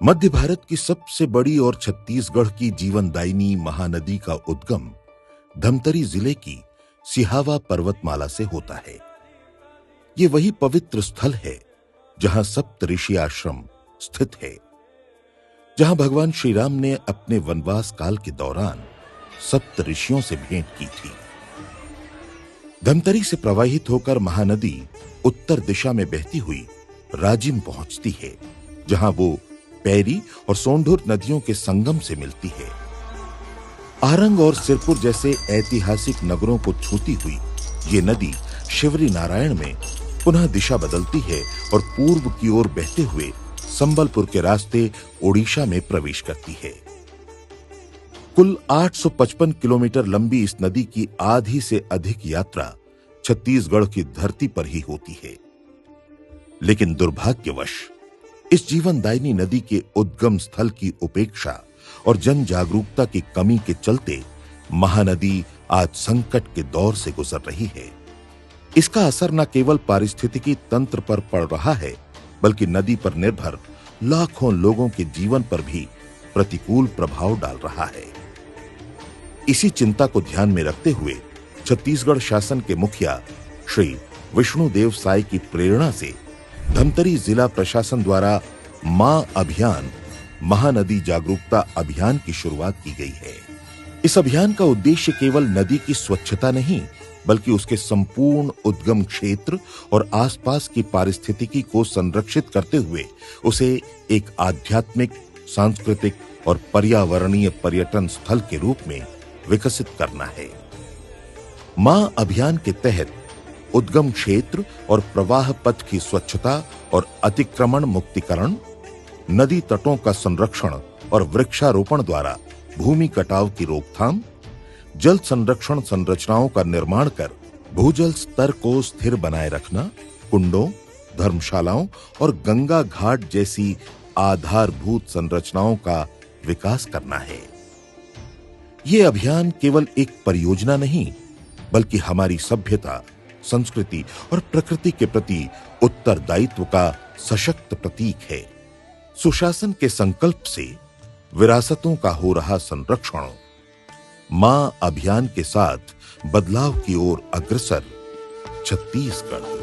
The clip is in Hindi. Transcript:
मध्य भारत की सबसे बड़ी और छत्तीसगढ़ की जीवनदायिनी महानदी का उद्गम धमतरी जिले की सिहावा पर्वतमाला से होता है। ये वही पवित्र स्थल है जहां सप्त ऋषि आश्रम स्थित है, जहां भगवान श्री राम ने अपने वनवास काल के दौरान सप्त ऋषियों से भेंट की थी। धमतरी से प्रवाहित होकर महानदी उत्तर दिशा में बहती हुई राजिम पहुंचती है, जहां वो पैरी और सोंढुर नदियों के संगम से मिलती है। आरंग और सिरपुर जैसे ऐतिहासिक नगरों को छूती हुई ये नदी शिवरी नारायण में पुनः दिशा बदलती है और पूर्व की ओर बहते हुए संबलपुर के रास्ते ओडिशा में प्रवेश करती है। कुल 855 किलोमीटर लंबी इस नदी की आधी से अधिक यात्रा छत्तीसगढ़ की धरती पर ही होती है। लेकिन दुर्भाग्यवश इस जीवनदायिनी नदी के उद्गम स्थल की उपेक्षा और जन जागरूकता की कमी के चलते महानदी आज संकट के दौर से गुजर रही है। इसका असर न केवल पारिस्थितिकी तंत्र पर पड़ रहा है, बल्कि नदी पर निर्भर लाखों लोगों के जीवन पर भी प्रतिकूल प्रभाव डाल रहा है। इसी चिंता को ध्यान में रखते हुए छत्तीसगढ़ शासन के मुखिया श्री विष्णुदेव साय की प्रेरणा से धमतरी जिला प्रशासन द्वारा मां अभियान महानदी जागरूकता अभियान की शुरुआत की गई है। इस अभियान का उद्देश्य केवल नदी की स्वच्छता नहीं, बल्कि उसके संपूर्ण उद्गम क्षेत्र और आसपास की पारिस्थितिकी को संरक्षित करते हुए उसे एक आध्यात्मिक, सांस्कृतिक और पर्यावरणीय पर्यटन स्थल के रूप में विकसित करना है। मां अभियान के तहत उद्गम क्षेत्र और प्रवाह पथ की स्वच्छता और अतिक्रमण मुक्तिकरण, नदी तटों का संरक्षण और वृक्षारोपण द्वारा भूमि कटाव की रोकथाम, जल संरक्षण संरचनाओं का निर्माण कर भूजल स्तर को स्थिर बनाए रखना, कुंडों, धर्मशालाओं और गंगा घाट जैसी आधारभूत संरचनाओं का विकास करना है। ये अभियान केवल एक परियोजना नहीं, बल्कि हमारी सभ्यता, संस्कृति और प्रकृति के प्रति उत्तरदायित्व का सशक्त प्रतीक है। सुशासन के संकल्प से विरासतों का हो रहा संरक्षण मां अभियान के साथ बदलाव की ओर अग्रसर छत्तीसगढ़।